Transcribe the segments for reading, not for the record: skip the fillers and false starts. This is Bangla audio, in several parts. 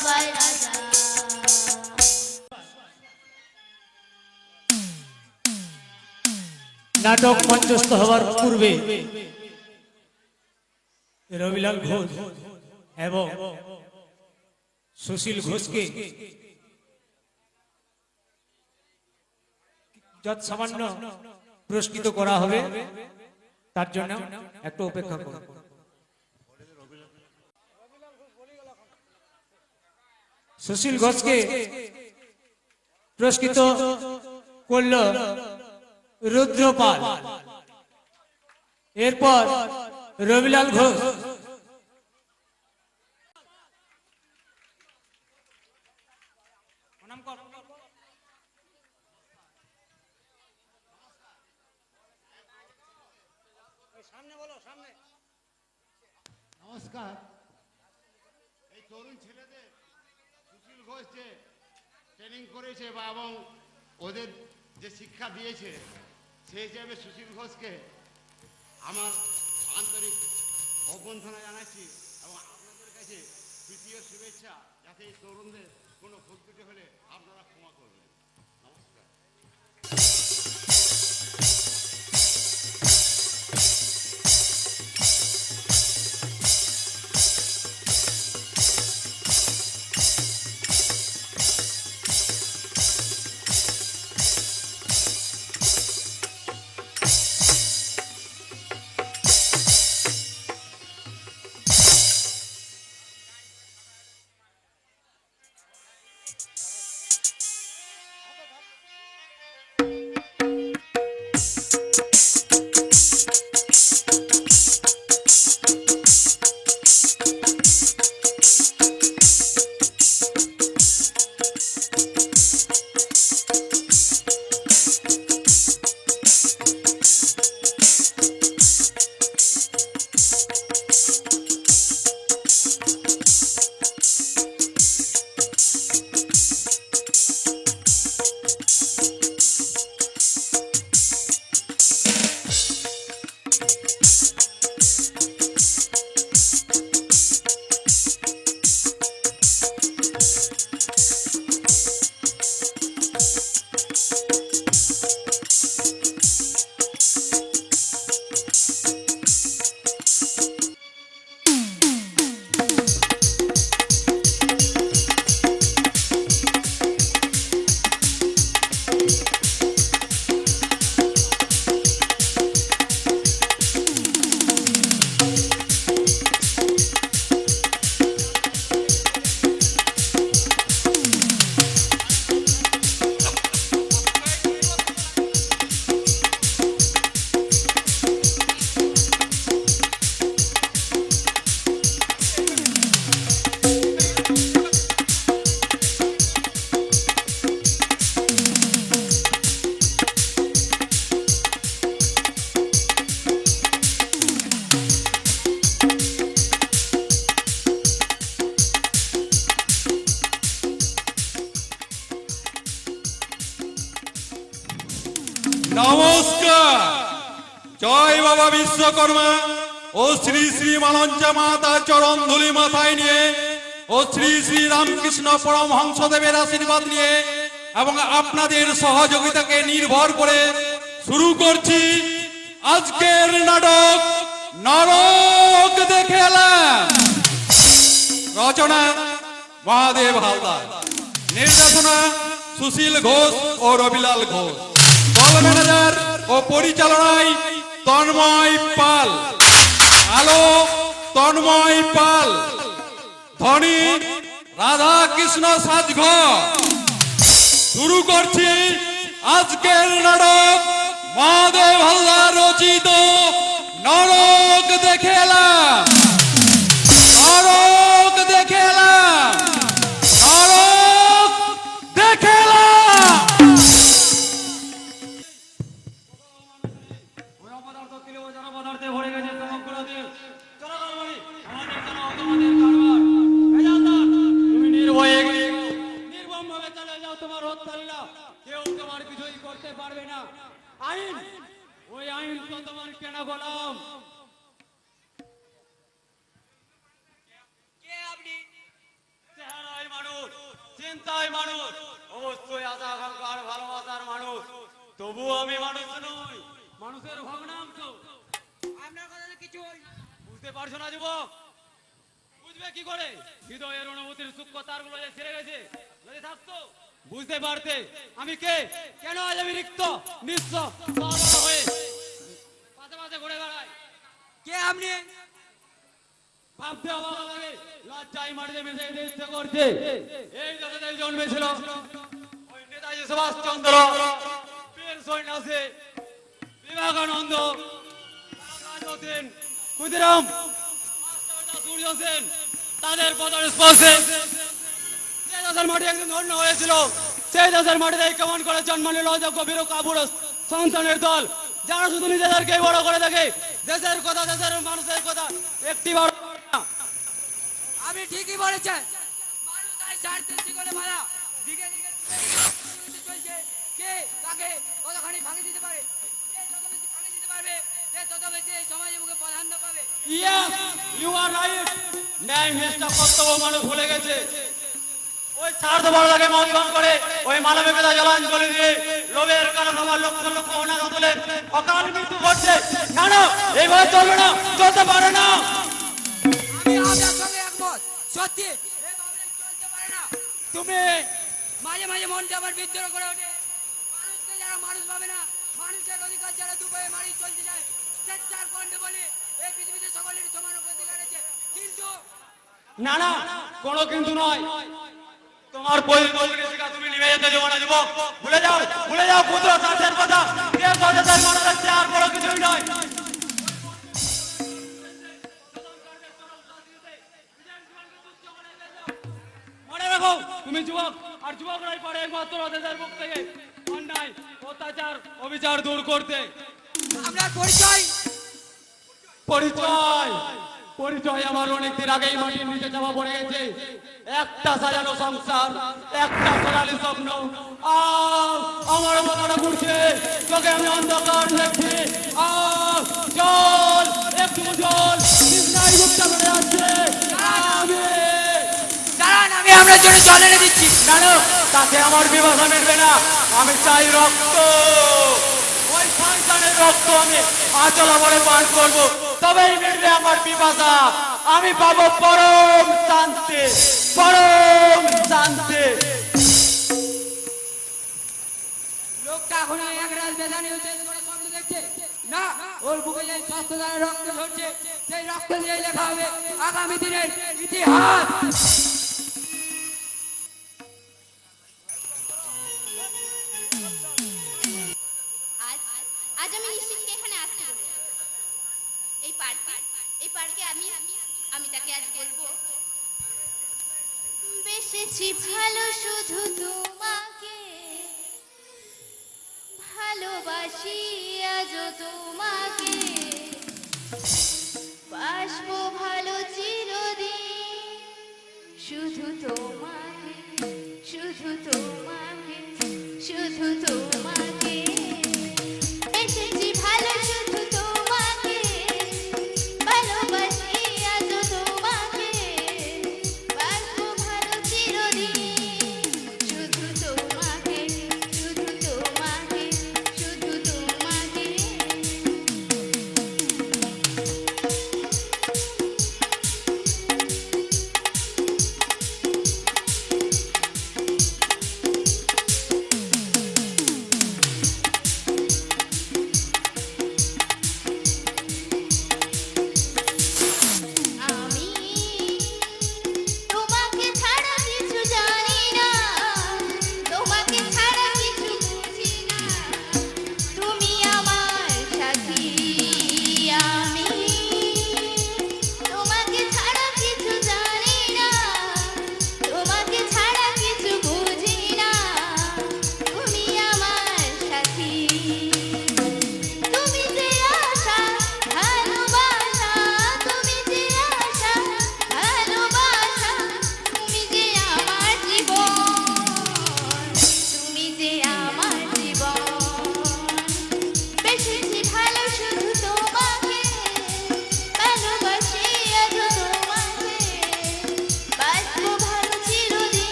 সবাই রাজা। নাটক মঞ্চস্থ হওয়ার পূর্বে রবিলাল ঘোষ এবং সুশীল ঘোষকে যত সামান্য পুরস্কৃত করা হবে, তার জন্য একটু অপেক্ষা করুন। সুশীল ঘোষকে পুরস্কৃত করল রুদ্রপাল, এরপর রবিলাল ঘোষ নমস্কার। এই তরুণ ছেলেদের সুশীল ঘোষ যে ট্রেনিং করেছে বা এবং ওদের যে শিক্ষা দিয়েছে, সেই হিসেবে সুশীল ঘোষকে আমার আন্তরিক অভ্যর্থনা জানাচ্ছি এবং আপনাদের কাছে তৃতীয় শুভেচ্ছা, যাতে এই তরুণদের কোনো ভুল ত্রুটি হলে আপনারা ক্ষমা করবেন। নমস্কার। নমস্কার। জয় বাবা বিশ্বকর্মা ও শ্রী শ্রী মালঞ্চা মাতার চরণ ধুলি মাথায় নিয়ে ও শ্রী শ্রী রামকৃষ্ণ পরমহংসদেবের আশীর্বাদ নিয়ে এবং আপনাদের সহযোগিতাকে নির্ভর করে শুরু করছি আজকের নাটক নরক দেখে এলাম। রচনা মহাদেব হালদার, নির্দেশনা সুশীল ঘোষ ও রবিলাল ঘোষ, দল ম্যানেজার ও পরিচালনায় তন্ময় পাল, আলো তন্ময় পাল, ধ্বনি রাধা কৃষ্ণ সাজঘর। শুরু করছি আজকের নাটক মহাদেব হালদার রচিত নরক দেখে এলাম। নরক দেখে এলাম। নরক দেখে এলাম। কেউ তোমার কিছুই করতে পারবে না। আইন, ওই আইন তো তোমার কেন গোলাম। কে আপনি? চেহারায় চিন্তায় মানুষ, অবশ্যই আশা আকাঙ্ক্ষার ভালোবাসার মানুষ, তবুও আমি মানুষ নই, মানুষের ভগ্নাংশ। আপনার কথা কিছু বুঝতে পারছো না যুবক? বুঝবে কি করে? হৃদয়ের অনুভূতির সূক্ষ্ম তারগুলো যে ছেড়ে গেছে, যদি থাকতো বুঝতে পারতে আমি কে, কেন আজ আমি রিক্ত নিঃস্ব সরল হয়ে পাশে পাশে ঘুরে বেড়াই। কে আপনি? ভাবতে অবাক লাগে, লজ্জায় মাটিতে মিশে যেতে ইচ্ছে করছে। এই দেশে জন্মেছিল ওই নেতাজি সুভাষচন্দ্র, বীর সন্ন্যাসী বিবেকানন্দ, রামরাজ হোসেন, ক্ষুদিরাম, সূর্য সেন, তাদের পদের স্পর্শে যে দেশের মাটি একদিন ধন্য হয়েছিল, সেই দেশের মাটিতে কেমন করে জন্ম নিল অযোগ্য বীর কাপুরুষ সন্তানের দল, যারা শুধু নিজেদেরকে বড় করে দেখে, দেশের কথা, দেশের মানুষের কথা একটি বড় না। আপনি ঠিকই বলেছেন, মানুষ তার স্বার্থের শিকলে মারা দিকে দিকে চলছে। কে কাকে কতখানি ভাঙে দিতে পারে, কে যত বেশি ভাঙে দিতে পারবে, সে তত বেশি এই সমাজে মুখে প্রাধান্য পাবে। Yes, you are right. ন্যায় নিষ্ঠা কর্তব্য মানুষ ভুলে গেছে। ওই স্বার্থ বড়দাকে মন্থন করে, ওই মানবিকতা জলাঞ্জলি দিয়ে লোভের কারণ আমার লক্ষ লক্ষ অনাথ তুলে অকাল মৃত্যু ঘটছে। না না, এইভাবে চলবে না, চলতে পারে না। আমি আপনার সঙ্গে একমত, সত্যি এভাবে চলতে পারে না। তুমি মাঝে মাঝে মনটা আমার বিদ্রোহ করে ওঠে, মানুষকে যারা মানুষ ভাবে না, মানুষের অধিকার যারা দুপায়ে মারি চলতে যায়, স্বেচ্ছার কণ্ঠে বলে এই পৃথিবীতে সকলের সমান অধিকার আছে। কিন্তু না না, কোনো কিন্তু নয়। তোমার পরিকল্পনা শিখা তুমি নিভে যেতে দেবো না যুবক। ভুলে যাও, ভুলে যাও ক্ষুদ্র স্বার্থের কথা। দেশ ও দেশের মনে রাখছে আর বড় কিছুই নয়। মনে রাখো, তুমি যুবক, আর যুবকরাই পারে একমাত্র দেশের মুখ থেকে অন্যায়, অত্যাচার, অবিচার দূর করতে। আপনার পরিচয় পরিচয় পরিচয় আমার অনেকদিন আগেই মাটির নিচে চাপা পড়ে গেছে। একটা সাজানো সংসার, একটা সোনালী স্বপ্ন, আমার মাথাটা ঘুরছে, তোকে আমি অন্ধকার দেখছি। জল, একটু জল, কৃষ্ণাই গুপ্তা করে আসছে। দাঁড়ান, আমি আপনার জন্য জল এনে দিচ্ছি। জানো, তাতে আমার বিভাষা মিটবে না। আমি চাই রক্ত, ওই সন্তানের রক্ত আমি আচলা বলে পান করবো, তবেই মিটবে আমার পিপাসা। আমি পাবো পরম শান্তি, পরম শান্তি। লোকটা এখন এক রাত বেদানি উদ্দেশ করে স্বপ্ন দেখছে না, ওর বুকে যে স্বাস্থ্য দ্বারা রক্ত ঝরছে, সেই রক্ত দিয়ে লেখা হবে আগামী দিনের ইতিহাস। আজ আজ আমি নিশ্চিতকে এখানে আসতে বলেছি। এই পার্কে আমি তাকে আজ বলবো, বেসেছি ভালো শুধু তোমাকে, ভালোবাসি আজও তোমাকে, বাসবো ভালো চিরদিন, শুধু তোমাকে, শুধু তোমাকে, শুধু তোমাকে, বেসেছি ভালো শুধু তোমাকে, ভালোবাসি আজও তোমাকে, বাসবো ভালো চিরদিন, শুধু তোমাকে, শুধু তোমাকে, শুধু তোমাকে।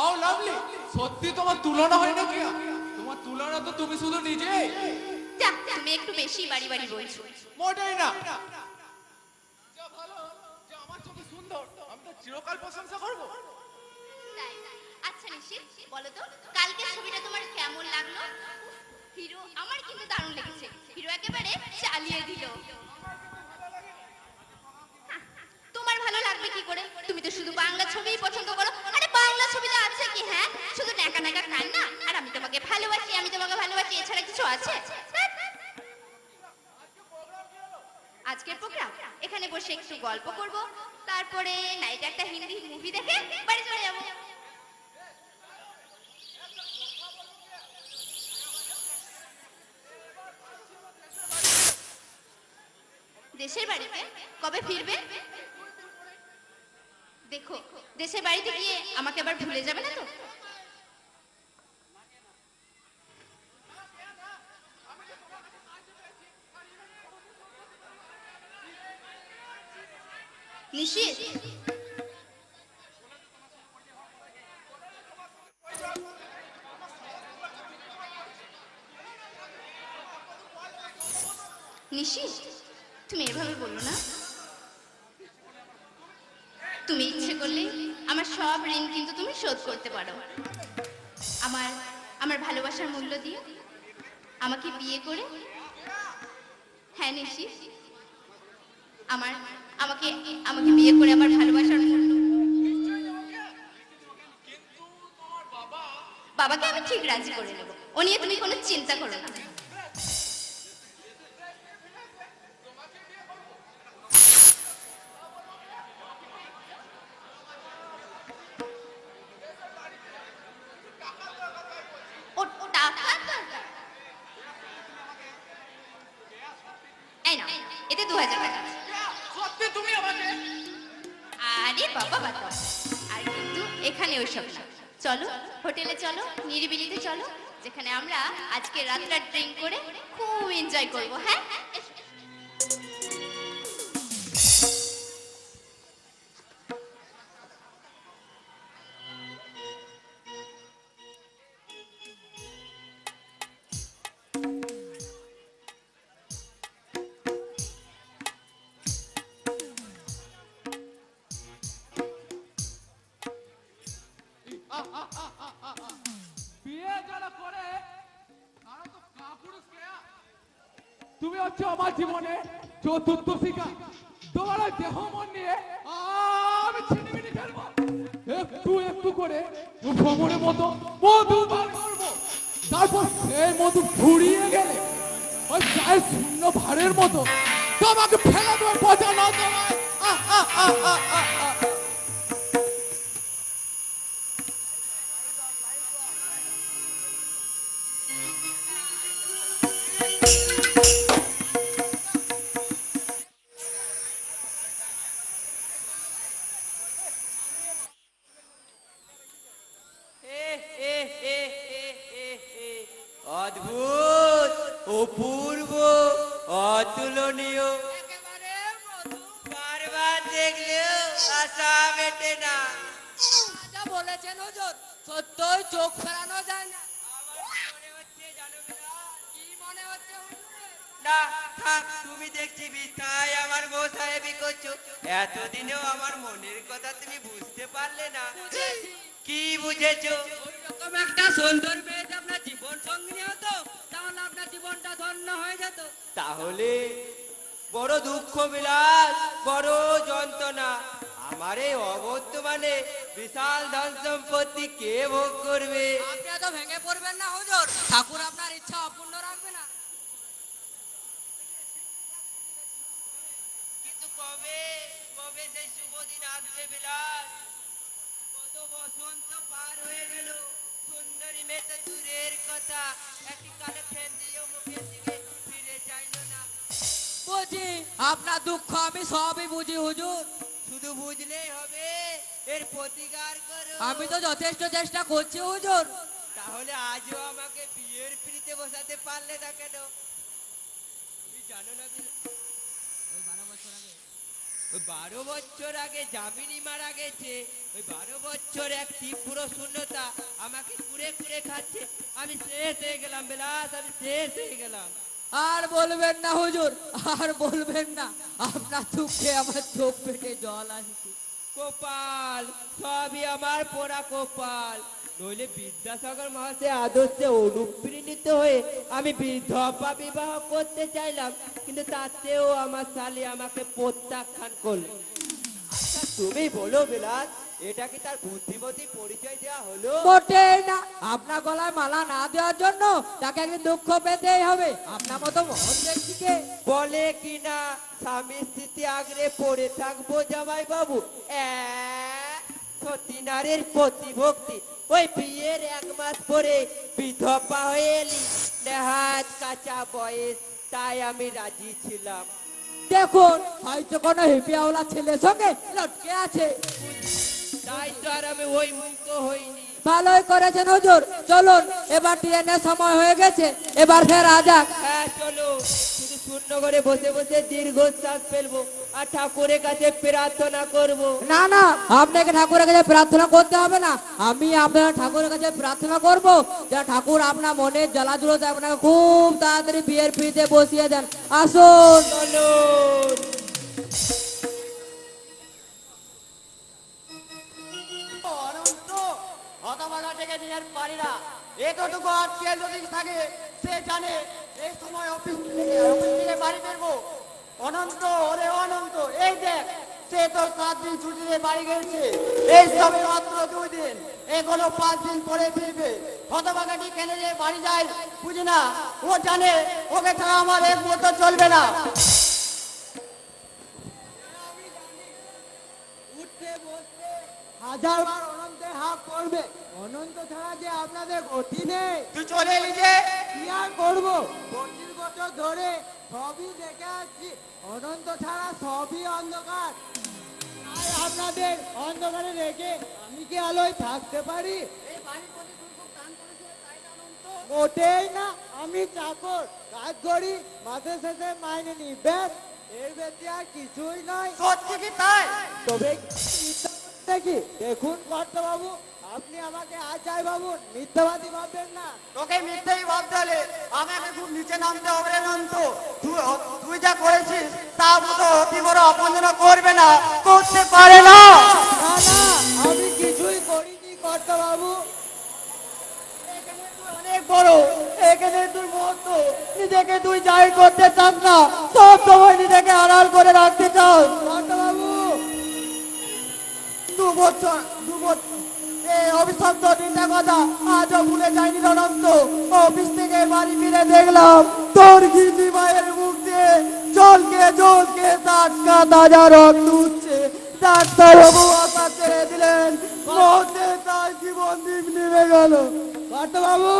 হাউ লাভলি, সত্যি তোমার তুলনা হয় না কি? তোমার তুলনা তো তুমি শুধু নিজে। যা, তুমি একটু বেশি বাড়ি বাড়ি বলছো। মোটেই না। যা ভালো যে আমার চোখে সুন্দর, আমি তো চিরকাল প্রশংসা করব। তাই? আচ্ছা নিশিত, বলো তো কালকের ছবিটা তোমার কেমন লাগলো? হিরো আমার কিন্তু দারুণ লেগেছে। হিরো একেবারে চালিয়ে দিল। তোমার ভালো লাগবে কি করে? তুমি তো শুধু বাংলা ছবিই পছন্দ করো। আরে বাংলা ছবিতে আছে কি? হ্যাঁ, শুধু ন্যাকা ন্যাকা কান্না আর আমি তোমাকে ভালোবাসি, আমি তোমাকে ভালোবাসি, এছাড়া কিছু আছে? আজকের প্রোগ্রাম এখানে বসে একটু গল্প করব, তারপরে নাইটে একটা হিন্দি মুভি দেখে বাড়ি চলে যাবো। দেশের বাড়িতে কবে ফিরবে? দেখো, দেশের বাড়িতে গিয়ে আমাকে আবার ভুলে যাবে না তো? নিশিত, নিশিত, তুমি এভাবে বললো না। তুমি ইচ্ছে করলে আমার সব ঋণ কিন্তু তুমি শোধ করতে পারো। আমার আমার ভালোবাসার মূল্য দিয়ে আমাকে বিয়ে করে। হ্যাঁ নিশিত, আমার আমাকে আমাকে বিয়ে করে আমার ভালোবাসার মূল্য। বাবাকে আমি ঠিক রাজি করে নেব, ও নিয়ে তুমি কোনো চিন্তা করো না। ও টাকা দরকার? এই নাও, এতে 2000 টাকা আছে। সত্যি তুমি আমাকে? আরে বাবা বাবা, আর কিন্তু এখানে ওইসব না। চলো হোটেলে, চলো নিরিবিলিতে, চলো যেখানে আমরা আজকে রাতটা ড্রিঙ্ক করে খুব এনজয় করবো। হ্যাঁ, বিয়ে যারা করে তারা তো কাপুরুষ কেয়া। তুমি হচ্ছে আমার জীবনে চতুর্থ শিকা। তোমার ওই দেহ মন নিয়ে আমি ছিনিমিনি খেলবো, একটু একটু করে ভ্রমণের মতো মধু বার করবো। তারপর সেই মধু ফুরিয়ে গেলে ওই চায়ের শূন্য ভারের মতো তোমাকে ফেলে দেওয়ার পচা না তোমায়। অদ্ভুত, অপূর্ব, অতুলনীয়, একেবারে মধু। বারবার দেখলেও আশা মেটে না। যা বলেছেন হুজুর, সত্যই চোখ ফেরানো যায় না। আমার মনে হচ্ছে জানো বিলাস, কি মনে হচ্ছে হুজুরের? না থাক, তুমি দেখছি তাই আমার বউ সাহেবই করছো। এতদিনেও আমার মনের কথা তুমি বুঝতে পারলে না। বুঝেছি। কি বুঝেছো? ওইরকম একটা সুন্দর মেয়ে আপনার জীবন সঙ্গিনী হতো, তাহলে আপনার জীবনটা ধন্য হয়ে যেত। তাহলে বড় দুঃখ বিলাস, বড় যন্ত্রণা। আমার এই অবর্তমানে বিশাল ধন সম্পত্তি কে ভোগ করবে? আপনি এত ভেঙে পড়বেন না হুজুর, ঠাকুর আপনার ইচ্ছা অপূর্ণ রাখবে না। কিন্তু কবে কবে সেই শুভ দিন আসবে বিলাস? কত বসন্ত পার হয়ে গেল, সুন্দরী মেয়ে তো দূরের কথা, একটি কালো ফ্যান দিয়েও মুখের দিকে ফিরে চাইলো না। বুঝি আপনার দুঃখ, আমি সবই বুঝি হুজুর। শুধু বুঝলেই হবে, এর প্রতিকার করো। আমি তো যথেষ্ট চেষ্টা করছি হুজুর। তাহলে আজও আমাকে বিয়ের পিড়িতে বসাতে পারলে না কেন? তুমি জানো না বিলাস, ওই 12 বছর আগে জামিনী মারা গেছে, ওই 12 বছর এক তীব্র শূন্যতা আমাকে কুড়ে কুড়ে খাচ্ছে। আমি শেষ হয়ে গেলাম বিলাস, আমি শেষ হয়ে গেলাম। আর বলবেন না হুজুর, আর বলবেন না, আপনার দুঃখে আমার চোখ পেটে জল আসছে। কপাল, সবই আমার পোড়া কপাল। নইলে বিদ্যাসাগর মহাশয় আদর্শে অনুপ্রাণিত হয়ে আমি বিধবা বিবাহ করতে চাইলাম, কিন্তু তাতেও আমার শালী আমাকে প্রত্যাখ্যান করলো। আচ্ছা তুমি বলো বিলাস, এটা কি তার বুদ্ধিমতী পরিচয় দেওয়া হলো? মোটেই না। আপনার গলায় মালা না দেওয়ার জন্য তাকে একদিন দুঃখ পেতেই হবে। আপনার মতো মহৎ ব্যক্তিকে বলে কিনা স্বামী স্মৃতি আগলে পড়ে থাকবো জামাই বাবু। সতী নারীর প্রতিভক্তি, ওই বিয়ের 1 মাস পরে বিধবা হয়ে এলি, নেহাত কাঁচা বয়স, তাই আমি রাজি ছিলাম। দেখুন, হয়তো কোনো হিপিয়াওয়ালা ছেলের সঙ্গে লটকে আছে। তাই তো আর আমি ওই মুক্ত হইনি। ভালোই করেছেন হুজুর, চলুন এবার ট্রেনের সময় হয়ে গেছে, এবার ফেরা যাক। হ্যাঁ চলো, শুধু শূন্য করে বসে বসে দীর্ঘশ্বাস ফেলবো আর ঠাকুরের কাছে প্রার্থনা করব। না না, আপনাকে ঠাকুরের কাছে প্রার্থনা করতে হবে না, আমি আপনার ঠাকুরের কাছে প্রার্থনা করব যে ঠাকুর আপনার মনের জ্বালাধুলোতে আপনাকে খুব তাড়াতাড়ি বিয়ের পিড়িতে বসিয়ে দেন। আসুন। চলুন। অনন্ত হতভাগা থেকে দিনের পারিরা এতটুকু আজকে যদি থাকে, সে জানে এই সময় অফিস থেকে বাড়ি ফিরবো। অনন্ত, ওরে অনন্ত, এই দেখ, সে তো 7 দিন ছুটিতে বাড়ি গেছে, এই সবে মাত্র 2 দিন, এখনো 5 দিন পরে ফিরবে। হতভাগাটি কেন যে বাড়ি যায় বুঝি না, ও জানে ওকে ছাড়া আমার এক মুহূর্ত চলবে না। হাজারবার অনন্তের হাত করবে, অনন্ত ছাড়া যে আপনাদের গতি নেই। তুই চলে এলি যে, কি আর করবো, 25 বছর ধরে সবই দেখে আসছি, অনন্ত ছাড়া সবই অন্ধকার। তাই আপনাদের অন্ধকারে রেখে আমি কি আলোয় থাকতে পারি? মোটেই না, আমি চাকর, কাজ করি, মাসে শেষে মাইনে নি, ব্যাস, এর বেশি আর কিছুই নয়। সত্যি কি তাই? তবে দেখি দেখুন বাবু, আপনি আমাকে আজ যাই ভাবুন, মিথ্যাবাদী ভাববেন না। তোকে মিথ্যেই ভাবতে হলে আমাকে খুব নিচে নামতে হবে রে নন্ত। তুই যা করেছিস তা মতো অতি বড় অপমান করবে না, করতে পারে না। না না, আমি কিছুই করিনি বাবু। অনেক বড়, এখানে তুই মত, নিজেকে তুই যাই করতে চাস না, সব সময় নিজেকে আড়াল করে রাখতে চাস। বাবু, 2 বছর এই অভিশপ্ত দিনটা কথা আজও ভুলে যায়নি অনন্ত। অফিস থেকে বাড়ি ফিরে দেখলাম তোর ঘিজি মায়ের মুখ দিয়ে জলকে টাটকা তাজা রক্ত উঠছে। ডাক্তারবাবু আশা ছেড়ে দিলেন, মুহূর্তে তার জীবন দীপ নিভে গেল। বাবু,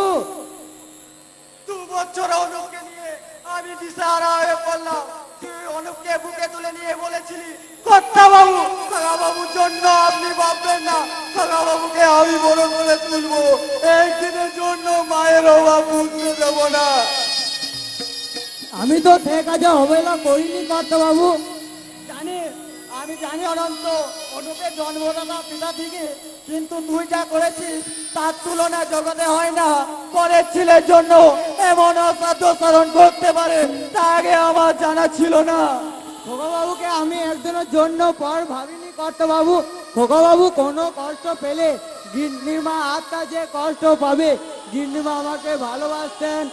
2 বছর অনুপকে নিয়ে আমি দিশাহারা হয়ে পড়লাম। তুই অনুপকে বুকে তুলে নিয়ে বলেছিলি, কর্তা বাবু, কাকা বাবুর জন্য আপনি ভাববেন না, কাকা বাবুকে আমি বড় করে তুলবো, একদিনের জন্য মায়ের অভাব বুঝতে দেবো না। আমি তো সে কাজে অবহেলা করিনি বাবু। আমি জানি অনন্ত, অনুপের জন্মদাতা পিতা থেকে, কিন্তু তুই যা করেছিস তার তুলনা জগতে হয় না। পরের ছেলের জন্য এমন অসাধ্য সাধন করতে পারে তা আগে আমার জানা ছিল না। খোকাবাবুকে আমি একদিনের জন্য পর ভাবিনি বাবু। খোকাবাবু কোনো কষ্ট পেলে গিন্নিমা আত্মা যে কষ্ট পাবে, গিন্নিমা আমাকে ভালোবাসতেন,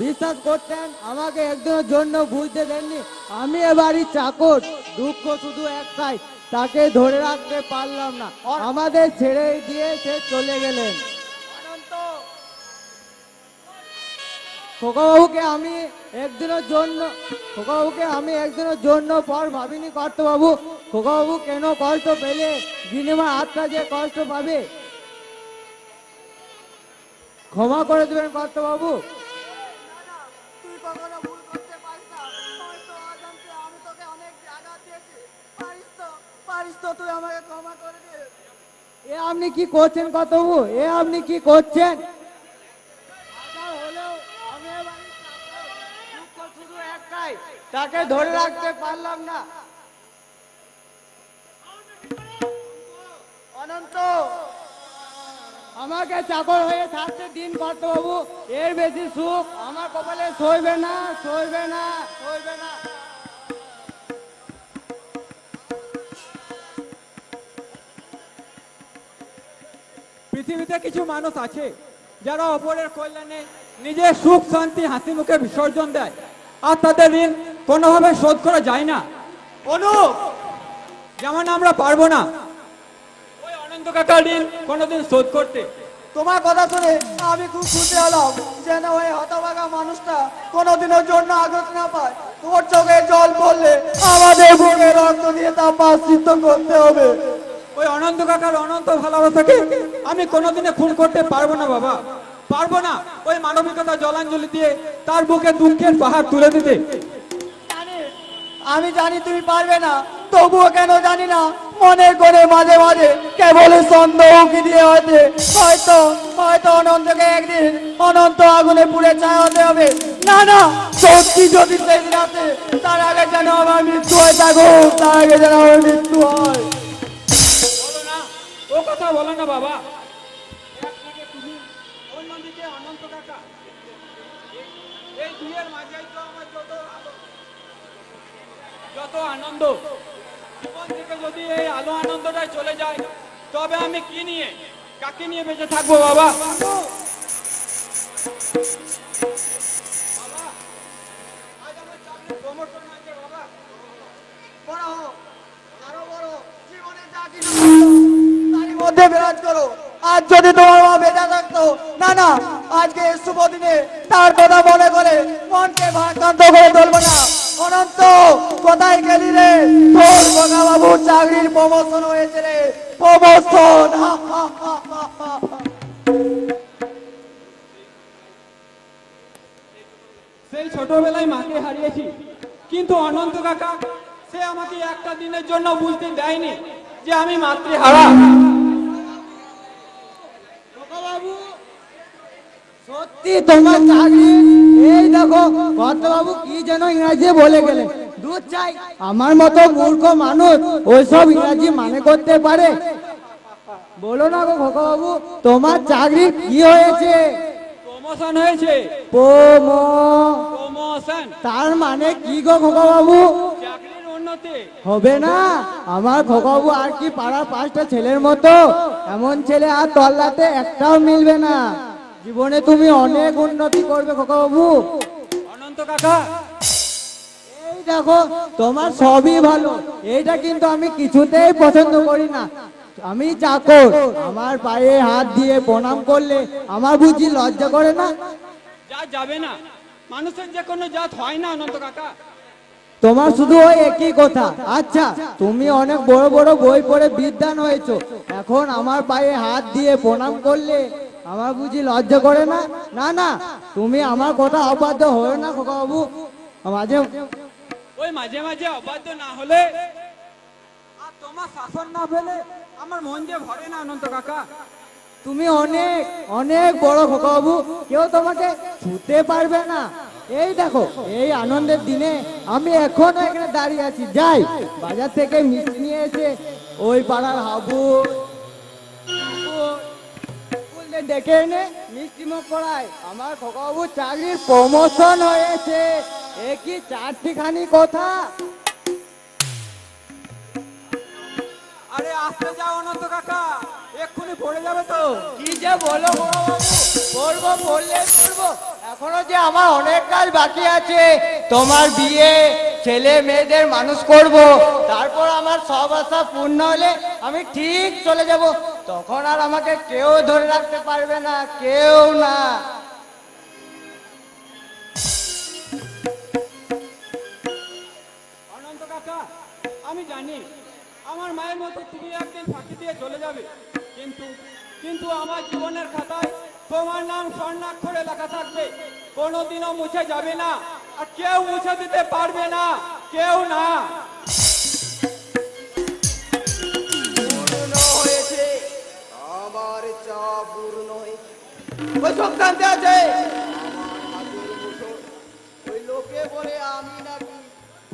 বিশ্বাস করতেন, আমাকে একদিনের জন্য বুঝতে দেননি। আমি এবারই চাকর, দুঃখ শুধু একটাই, তাকে ধরে রাখতে পারলাম না, আমাদের ছেড়ে দিয়ে সে চলে গেলেন। খোকাবাবুকে আমি একদিনের জন্য পর ভাবিনি বাবু। খোকাবাবু কেন কষ্ট পেলে গিনিমা আত্মা যে কষ্ট পাবে, ক্ষমা করে দেবেন বাবু। তুই কখনো ভুল করতে পারিস না, হয়তো অজান্তে আমি তোকে অনেক আঘাত দিয়েছি, পারিস তো তুই আমাকে ক্ষমা করে দে। এ আপনি কি করছেন বাবু, এ আপনি কি করছেন? হলেও আমি এবারই চাকর, দুঃখ শুধু একটাই, তাকে ধরে রাখতে পারলাম না। অনন্ত আমাকে চাকর হয়ে থাকতে দিন কর্ত বাবু, এর বেশি সুখ আমার কপালে সইবে না, সইবে না, সইবে না। পৃথিবীতে কিছু মানুষ আছে যারা অপরের কল্যাণে নিজের সুখ শান্তি হাসি মুখে বিসর্জন দেয়, আর তাদের ঋণ কোনোভাবে শোধ করা যায় না। অনুপ, যেমন আমরা পারবো না ওই অনন্ত কাকার ঋণ কোনোদিন শোধ করতে। তোমার কথা শুনে আমি খুব খুশি হলাম, যেন ওই হতভাগা মানুষটা কোনোদিনের জন্য আঘাত না পায়। তোর চোখে জল পড়লে আমাদের বুকে রক্ত দিয়ে তা প্রায়শ্চিত্ত করতে হবে। ওই অনন্ত কাকার অনন্ত ভালোবাসাকে আমি কোনোদিনে খুন করতে পারবো না বাবা, পারবো না ওই মানবিকতা জলাঞ্জলি দিয়ে তার বুকে দুঃখের পাহাড় তুলে দিতে। আমি জানি তুমি পারবে না, তবুও কেন জানি না মনে করে মাঝে মাঝে কেবল সন্দেহ উকি দিয়ে হয়তো হয়তো অনন্তকে একদিন অনন্ত আগুনে পুড়ে ছাই হতে হবে। না না, সত্যি যদি সেদিন আসে, তার আগে যেন আমার মৃত্যু হয়ে থাকুক, তার আগে যেন আমার মৃত্যু হয়। বলো না, ও কথা বলো না বাবা। একদিকে তুমি, অন্যদিকে অনন্ত কাকা, এই দুয়ের মাঝেই তো আমার যত আনন্দ। জীবন থেকে যদি এই আলো আনন্দটাই চলে যায়, তবে আমি কি নিয়ে, কাকে নিয়ে বেঁচে থাকবো বাবা? মধ্যে বিরাজ করো। আজ যদি তোমার মা বেঁচে থাকতো, না না, আজকে এই শুভ দিনে তার কথা মনে করে মনকে ভারাক্রান্ত করে তুলবো না। অনন্ত, কোথায় গেলি রে? তোর বগা বাবুর চাকরির প্রমোশন হয়েছে রে, প্রমোশন। সেই ছোটবেলায় মাকে হারিয়েছি, কিন্তু অনন্ত কাকা সে আমাকে একটা দিনের জন্য বুঝতে দেয়নি যে আমি মাতৃহারা। সত্যি তোমার চাকরি, এই দেখো বাবু কি যেন ইংরাজি বলে গেলে, দুধ চাই। আমার মতো মূর্খ মানুষ ওইসব ইংরাজি মানে করতে পারে? বলো না গো বাবু, তোমার চাকরির কি হয়েছে? প্রমোশন হয়েছে। প্রমোশন তার মানে কি গো বাবু? চাকরির উন্নতি হবে না? আমার বাবু আর কি পাড়ার 5টা ছেলের মতো? এমন ছেলে আর তল্লাতে একটাও মিলবে না। জীবনে তুমি অনেক উন্নতি করবে বাবু। অনন্ত কাকা, এই দেখো তোমার সবই ভালো, এইটা কিন্তু আমি কিছুতেই পছন্দ করি না। আমি চাকর, আমার পায়ে হাত দিয়ে প্রণাম করলে আমার বুঝি লজ্জা করে না? যা যাবে না, মানুষের যে কোনো জাত হয় না অনন্ত কাকা। তোমার শুধু ওই একই কথা। আচ্ছা, তুমি অনেক বড় বড় বই পড়ে বিদ্বান হয়েছো, এখন আমার পায়ে হাত দিয়ে প্রণাম করলে আমার বুঝি লজ্জা করে না? না না, তুমি আমার কথা অবাধ্য হয়ে না বাবু। মাঝে ওই মাঝে মাঝে অবাধ্য না হলে আর তোমার শাসন না পেলে আমার মন যে ভরে না অনন্ত কাকা। তুমি অনেক অনেক বড় বাবু, কেউ তোমাকে ছুতে পারবে না। এই দেখো, এই আনন্দের দিনে আমি এখনো এখানে দাঁড়িয়ে আছি। যাই বাজার থেকে মিষ্টি নিয়ে এসে ওই পাড়ার হাবু ডেকে এনে মিষ্টি মুখ করায়। আমার বাবু চাকরির প্রমোশন হয়েছে, এ কি 4টি কথা? আরে আসতে যাও অনন্ত কাকা, এক্ষুনি পড়ে যাবে তো। কি যে বলো বাবু, পড়বো পড়লে পড়বো, এখনো যে আমার অনেক কাজ বাকি আছে। তোমার বিয়ে, ছেলে মেয়েদের মানুষ করব, তারপর আমার সব আশা পূর্ণ হলে আমি ঠিক চলে যাব। তখন আর আমাকে কেউ ধরে রাখতে পারবে না, কেউ না। অনন্ত কাকা, আমি জানি আমার মায়ের মতো তুমি একদিন ফাঁকি দিয়ে চলে যাবে, কিন্তু কিন্তু আমার জীবনের খাতায় তোমার নাম স্বর্ণাক্ষরে লেখা থাকবে, কোনোদিনও মুছে যাবে না, আর কেউ মুছে দিতে পারবে না, কেউ না। হয়েছে আমার চাওয়া পূর্ণ হয়েছে। ওই সংক্রান্তি আছে, ওই লোকে বলে আমি নাকি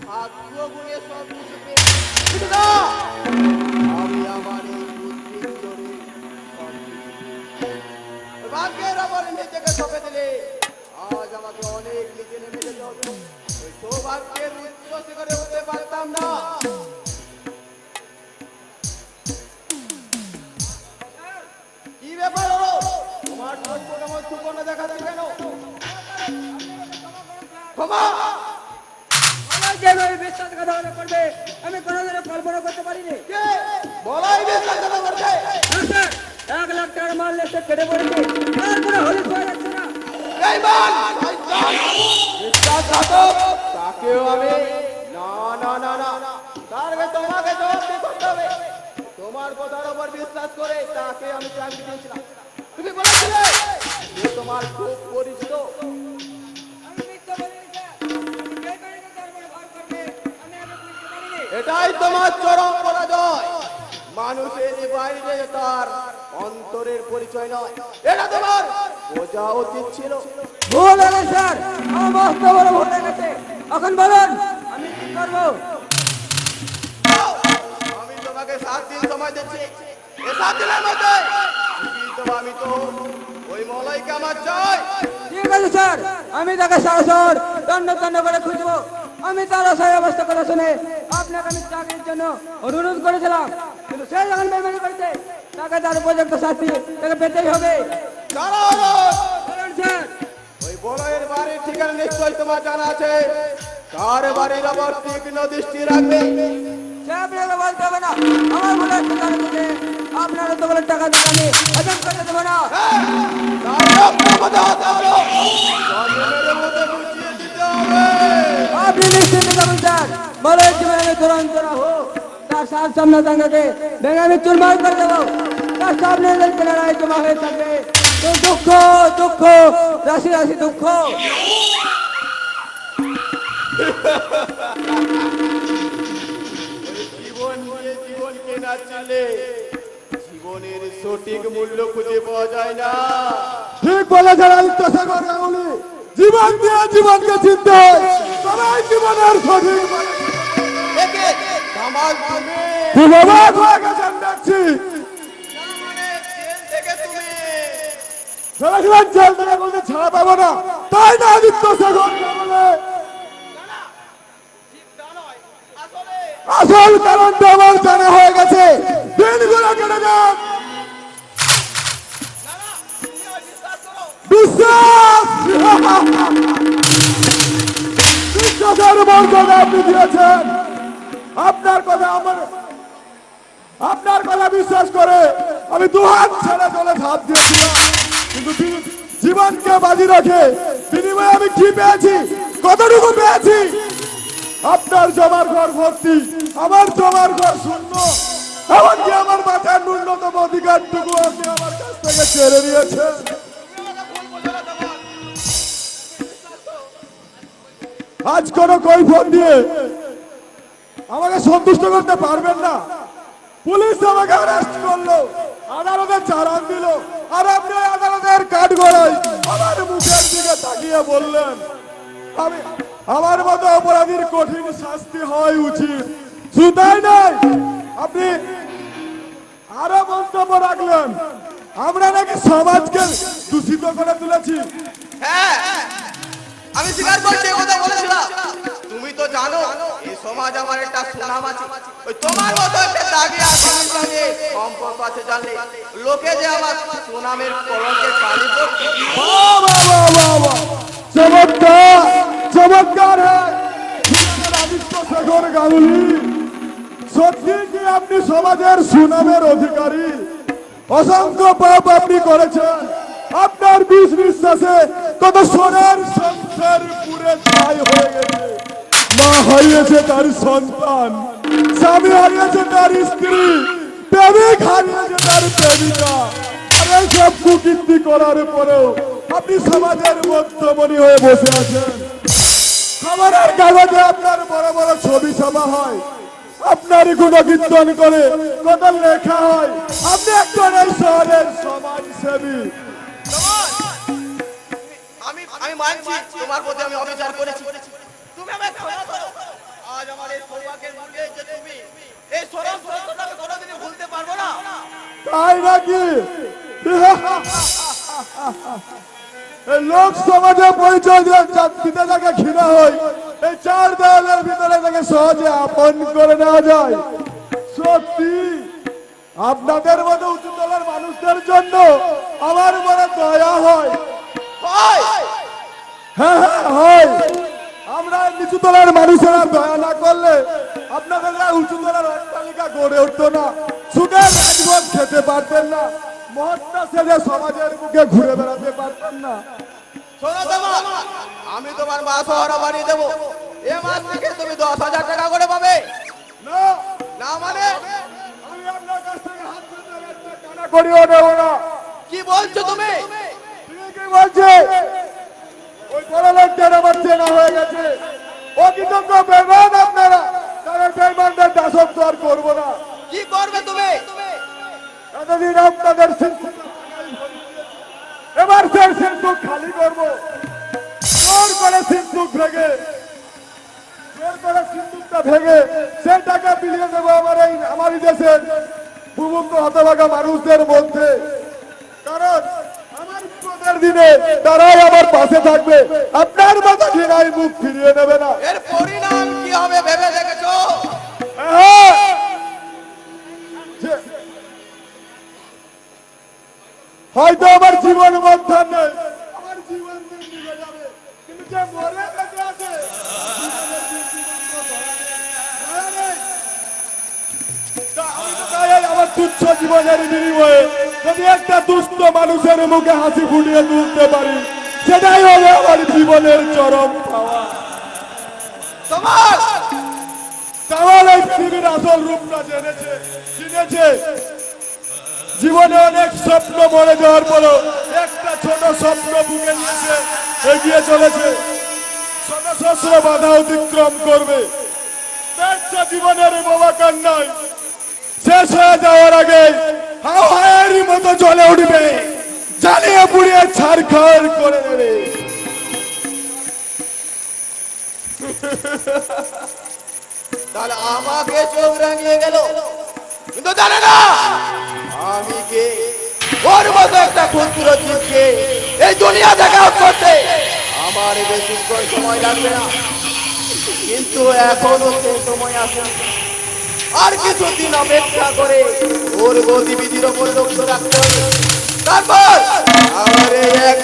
ভাগ্য গুণে সব কিছু পেয়েছি। আমি আমার এই বুদ্ধির ভাগ্যের আবার নিজেকে সঁপে দিলে আজ আমাকে অনেক নিচে নেমে যেতে হতো। ওই সৌভাগ্যের উচ্চ শিখরে উঠতে পারতাম না। কি ব্যাপার হলো? তোমার ঠোঁট কেমন সুবর্ণ দেখাচ্ছে কেন? ক্ষমা! বিশ্বাসঘাতকতা করবে আমি কোনোদিনও কল্পনা করতে পারিনি। কে? বলাই বিশ্বাসঘাতকতা করছে? স্যার, 1 লাখ টাকার মাল এসে কেটে পড়েছে, আর কোনো হদিস পাওয়া যাচ্ছে না। বেঈমান! শয়তান! বিশ্বাসঘাতক! তাকেও আমি না না না না না তারকে তোমাকে জবাব দিয়ে করতে হবে। তোমার কথার উপর বিশ্বাস করে তাকে আমি চাকরি দিয়েছিলাম। তুমি বলেছিলে যে তোমার খুব পরিচিত। আমি মিথ্যা বলিনি স্যার, আমি যে কারণে তার উপর ভর করবে আমি আগে বুঝতে পারিনি। এটাই তোমার চরম পরাজয়। মানুষের বাইরে তার অন্তরের পরিচয় নয়, এটা তোমার বোঝা উচিত ছিল। ভুল হলো স্যার, আমার মস্ত বড় ভুল হয়ে গেছে। এখন বলুন আমি কি করবো? আমি তোমাকে 7 দিন সময় দিচ্ছি। এই 7 দিনের মধ্যে আমি তো ওই মলাইকে আমার চাই। ঠিক আছে স্যার, আমি তাকে সারাসর দণ্ড দণ্ড করে খুঁজবো। আমি তার অসহায় অবস্থা কথা শুনে আপনাকে আমি চাকরির জন্য অনুরোধ করেছিলাম, কিন্তু সে যখন বেমানি করেছে তাকে তার উপযুক্ত শাস্তি তাকে পেতেই হবে। বলুন স্যার। ওই বড়ের বাড়ির ঠিকানা নিশ্চয়ই তোমার জানা আছে। কার বাড়ির আবার তীক্ষ্ণ দৃষ্টি রাখবে। সে আপনাকে বলতে হবে না, আমার মনে হচ্ছে তার মধ্যে আপনারা তো বলে টাকা দিয়ে আমি হজম করতে দেবো না। আপনি নিশ্চিত থাকুন স্যার, বলে জীবনে আমি দুরন্ত না হোক তার সাত সামনে দাঙ্গাকে ভেঙে আমি চুরমার করে দেবো। তার সামনে লড়াই জমা হয়ে থাকবে তো দুঃখ দুঃখ রাশি রাশি দুঃখ। জীবন দিয়ে জীবন কেনা চলে জীবনের সঠিক মূল্য খুঁজে পাওয়া যায় না। ঠিক বলেছেন আদিত্য শেখর গাঙ্গুলি। জীবন দিয়ে জীবনকে চিনতে হয়, তবেই জীবনের সঠিক মানে। একে ধামাল তুমি খুব অবাক হয়ে গেছেন দেখছি। না মানে জেল থেকে তুমি ভেবেছিলেন জেল থেকে বলতে ছাড়া পাবো না, তাই না আদিত্য শেখর গাঙ্গুলি? আসল কারণটা আমার জানা হয়ে গেছে। দিনগুলো কেটে যান। বিশ্বাস বিশ্বাসের মর্যাদা আপনি দিয়েছেন। আপনার কথা বিশ্বাস করে আমি দুহাত ছেড়ে চলে ঝাঁপ দিয়েছিলাম, কিন্তু জীবনকে বাজি রাখে বিনিময়ে আমি কি পেয়েছি, কতটুকু পেয়েছি? আপনার জমার ঘর ভর্তি, আমার জমার ঘর শূন্য। এমনকি আমার বাঁচার ন্যূনতম অধিকারটুকু আপনি আমার কাছ থেকে কেড়ে নিয়েছেন। আজ কোন কৈফিয়ত দিয়ে আমাকে সন্তুষ্ট করতে পারবেন না। পুলিশ আমাকে অ্যারেস্ট করলো, আদালতে চালান দিল, আর আপনি আদালতের কাঠগড়ায় আমার মুখের দিকে তাকিয়ে বললেন আমার মতো অপরাধীর কঠিন শাস্তি হওয়াই উচিত। শুধু তাই নয়, আপনি আরো মন্তব্য রাখলেন আমরা নাকি সমাজকে দূষিত করে তুলেছি। হ্যাঁ আমি স্বীকার করছি, কথা বলেছিলাম। তুমি তো জানো এই সমাজ আমার একটা সুনাম আছে। ওই তোমার মতো একটা দাগি আসামির সঙ্গে সম্পর্ক আছে জানলে লোকে যে আমার সুনামের কলঙ্কের কালি পড়ছে। চমৎকার চমৎকার আদিত্য শেখর গাঙ্গুলি, সত্যি কি আপনি সমাজের সুনামের অধিকারী? অসংখ্য পাপ আপনি করেছেন। আপনার বিষ নিঃশ্বাসে কত সোনার সংসার পুরে ছাই হয়ে গেছে। মা হারিয়েছে তার সন্তান, স্বামী হারিয়েছে তার স্ত্রী, প্রেমিক হারিয়েছে তার প্রেমিকা। আর এইসব কুকীর্তি করার পরেও আপনি সমাজের মধ্যমণি হয়ে বসে আছেন। খবরের কাগজে আপনার বড় বড় ছবি ছাপা হয়, আপনারই গুণকীর্তন করে কত লেখা হয়। আপনি একজন এই শহরের সমাজসেবী। আমি মানছি তোমার প্রতি আমি অবিচার করেছি। তুমি আমায় ক্ষমা করো। আজ আমার এই সৌভাগ্যের মূল্যে যে তুমি এই সরল সত্যটাকে কোনোদিনই ভুলতে পারবো না। তাই নাকি? এই লোক সমাজে পরিচয় দিতে যাকে ঘৃণা হয়, এই চার দেওয়ালের ভিতরে তাকে সহজে আপন করে নেওয়া যায়। সত্যি আপনাদের মতো উঁচু তলার মানুষদের জন্য আমার বড় দয়া হয়। হ্যাঁ হ্যাঁ হয়। আমরা নিচু তলার মানুষেরা দয়া না করলে আপনাদের উঁচু তলার অট্টালিকা গড়ে উঠতো না, সুখে রাজভোগ খেতে পারতেন না, মহত্তা সেজে সমাজের মুখে ঘুরে বেড়াতে পারতেন না। শোনো তোমার, আমি তোমার মাস ভাড়া বাড়িয়ে দেবো। এ মাস থেকে তুমি 10,000 টাকা করে পাবে। না না মানে? আমি আপনার কাছ থেকে হাত পেতে একটা টাকা করিও নেব না। কি বলছো তুমি? তুমি কি বলছে? ওই বড় লোকদের আমার চেনা হয়ে গেছে। অকৃতজ্ঞ বেমান আপনারা, তারা বেমানদের দাসত্ব আর করবো না। কি করবে তুমি? এতদিন আপনাদের সিন্ধুক, এবার সে সিন্ধুক খালি করবো। জোর করে সিন্ধুক ভেঙে, জোর করে সিন্ধুকটা ভেঙে সে টাকা বিলিয়ে দেবো আমারই দেশের ভূমুক্ত হতভাগা মানুষদের মধ্যে। কারণ আমার বিপদের দিনে তারাই আমার পাশে থাকবে, আপনার মতো ঘৃণায় মুখ ফিরিয়ে নেবে না। এর পরিণাম কি হবে ভেবে দেখেছো? হ্যাঁ, হয়তো আমার জীবন বন্ধন নেই, আমার জীবন নিভে যাবে, কিন্তু যে মরে বেঁচে আছে জীবনের দীপ্তিমন্ত দয়া নেই। তা আমি তো তাই আমার তুচ্ছ জীবনের বিনিময়ে যদি একটা দুস্থ মানুষের মুখে হাসি ফুটিয়ে তুলতে পারি, সেটাই হবে আমার জীবনের চরম পাওয়া। তোমার কামাল এই পৃথিবীর আসল রূপটা চিনেছে। জীবনে অনেক স্বপ্ন মরে যাওয়ার পরও একটা ছোট স্বপ্ন বুকে নিয়েছে এগিয়ে চলেছে, শত সহস্র বাধা অতিক্রম করবে। জীবনের বাবা কান্নায় শেষ হয়ে যাওয়ার আগে হাওয়ার মতো জ্বলে উঠবে, জ্বালিয়ে পুড়িয়ে ছারখার করে দেবে। তাহলে আমাকে চোখ রাঙিয়ে গেল, কিন্তু জানে না আমি কে। ওর মতো একটা ক্ষুদ্র জীবকে এই দুনিয়া থেকে আউট করতে আমার বেশি সময় লাগবে না, কিন্তু এখনো সে সময় আসে। আর কিছুদিন অপেক্ষা করে ওর গতিবিধির ওপর লক্ষ্য রাখতে হবে। তারপর আমার এই এক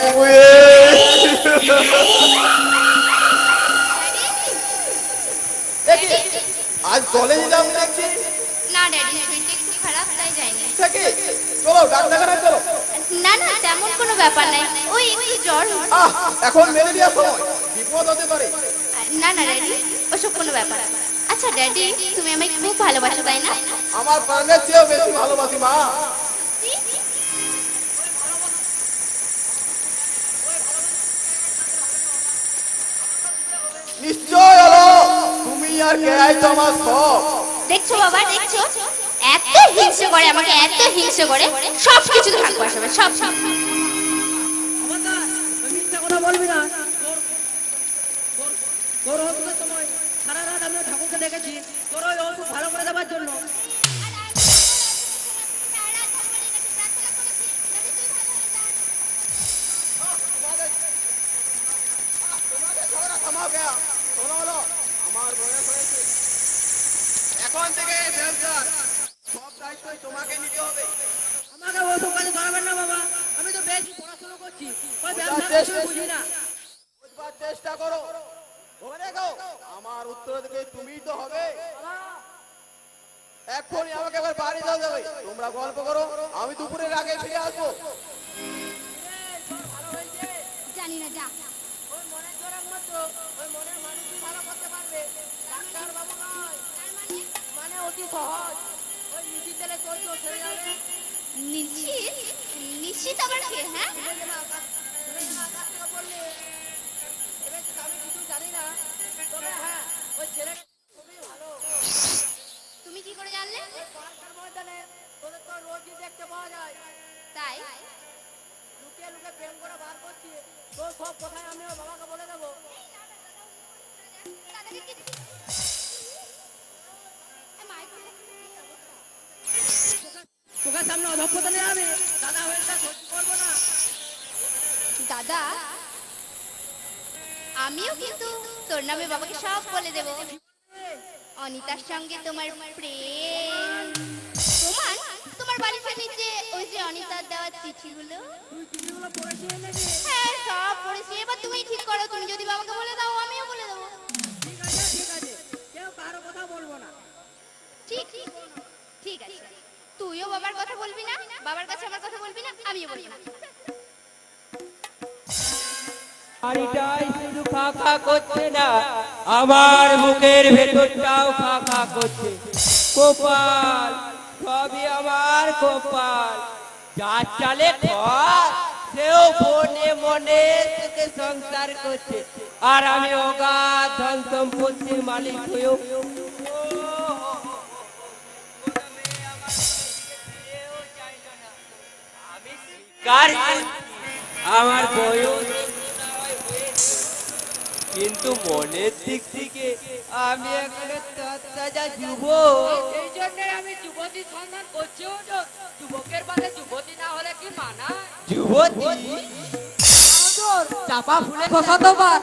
আজ কলেজ যাও দেখছি। না ড্যাডি, শরীরটা একটু খারাপ, তাই যাইনি। চলো ডাক্তার চলো। না না, তেমন কোনো ব্যাপার নাই, ওই একটু জ্বর। এখন ম্যালেরিয়া সময়, বিপদ হতে পারে। না না ড্যাডি, ওসব কোনো ব্যাপার না। আচ্ছা ড্যাডি, তুমি আমায় খুব ভালোবাসো তাই না? আমার প্রাণের চেয়েও বেশি ভালোবাসি মা। নিশ্চয় হলো তুমি আর কেয়াই তো আমার সব। দেখছো বাবা, দেখছো এত হিংসে করে আমাকে, এত হিংসে করে, সব কিছু ভাগ বসাবে, সব সব। মিথ্যা কথা বলবি না। তোর ওষুধের সময় সারা রাত আমি ঠাকুরকে দেখেছি তোর ওই ওষুধ ভালো করে দেওয়ার জন্য। আমার বয়স হয়েছে, এখন থেকে সব দায়িত্বই তোমাকে নিতে হবে। আমাকে ওসব কাজে ধরাবেন না বাবা, আমি তো বেশি পড়াশোনা করছি, ওই ব্যবসা বুঝি না। বুঝবার চেষ্টা করো, ধরে দেখো আমার উত্তরাধিকারী তুমিই তো হবে। এখনই আমাকে একবার বাড়ি যাওয়া যাবে, তোমরা গল্প করো, আমি দুপুরের আগে ফিরে আসবো। জানি না, যা। ওই মনের জ্বর একমাত্র ওই মনের মানুষই ভালো করতে পারবে, ডাক্তার বাবু নয়। মানে অতি সহজ, ওই নিচি তেলে চলছে ছেড়ে যাবে। নিশ্চিত? নিশ্চিত আবার কে? হ্যাঁ, বললে এবার আমি কিছু জানি না, তবে হ্যাঁ ওই ছেলেটা খুবই ভালো। তুমি কি করে জানলে? পার্কের ময়দানে তোদের তো রোজই দেখতে পাওয়া যায়, তাই লুকিয়ে লুকিয়ে প্রেম করে বার করছি। তোর সব কথাই আমি ওর বাবাকে বলে দেবো। তোকে সামনে অধপতনে যাবে, দাদা হয়ে তা সহ্য করবো না। দাদা, আমিও কিন্তু তোর নামে বাবাকে সব বলে দেব। অনিতার সঙ্গে তোমার প্রেম তোমার তোমার বালিশের নিচে ওই যে অনিতার দেওয়া চিঠিগুলো, হ্যাঁ সব পড়েছি। এবার তুমি ঠিক করো, তুমি যদি বাবাকে বলে দাও আমিও বলে দেবো। ঠিক ঠিক ঠিক আছে, তুইও বাবার কথা বলবি না, বাবার কাছে আমার কথা বলবি না, আমিও বলবো না। বাড়িটাই শুধু খা খা করছে না, আমার মুখের ভেতরটাও খা খা করছে। কপাল, সবই আমার কপাল। যার চালে ঘর, সেও মনে মনে সুখে সংসার করছে, আর আমি অগাধ ধন সম্পত্তির মালিক হয়েও আমার বয়ও কিন্তু মনের দিক থেকে আমি এখানে তাজা যুবক। এই জন্য আমি যুবতী সন্ধান করছি। যুবকের পাশে যুবতী না হলে কি মানা? যুবতী চাপা ফুলে খোসা তোমার।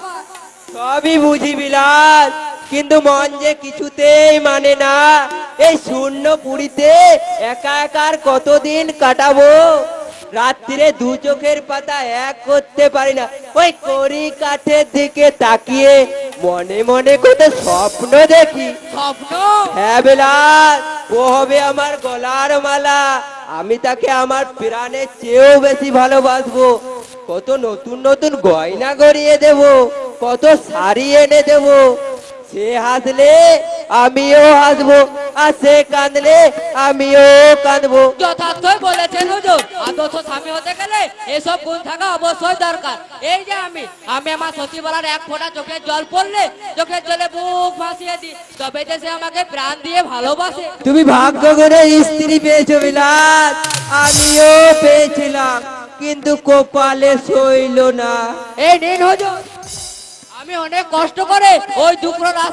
সবই বুঝি বিলাস, কিন্তু মন যে কিছুতেই মানে না। এই শূন্য পুরীতে একা একার কতদিন কাটাবো। রাত্রিরে দু চোখের পাতা এক করতে পারি না। ওই কড়ি কাঠের দিকে তাকিয়ে মনে মনে কত স্বপ্ন দেখি। স্বপ্ন? হ্যাঁ বিলাস, ও হবে আমার গলার মালা। আমি তাকে আমার প্রাণের চেয়েও বেশি ভালোবাসবো। কত নতুন নতুন গয়না গড়িয়ে দেব, কত শাড়ি এনে দেব। সে হাসলে আমিও হাসবো, আর সে কাঁদলে আমিও কাঁদবো। যথার্থই বলেছেন হুজুর। আদর্শ স্বামী হতে গেলে এসব গুণ থাকা অবশ্যই দরকার। এই যে আমি আমার সতীবালার এক ফোঁটা চোখের জল পড়লে চোখের জলে বুক ভাসিয়ে দিই, তবে যে সে আমাকে প্রাণ দিয়ে ভালোবাসে। তুমি ভাগ্য করে স্ত্রী পেয়েছো বিলাস, আমিও পেয়েছিলাম, কিন্তু কপালে সইল না। এই নিন হুজুর, আমি অনেক কষ্ট করে ওই দুপুর রাস্তা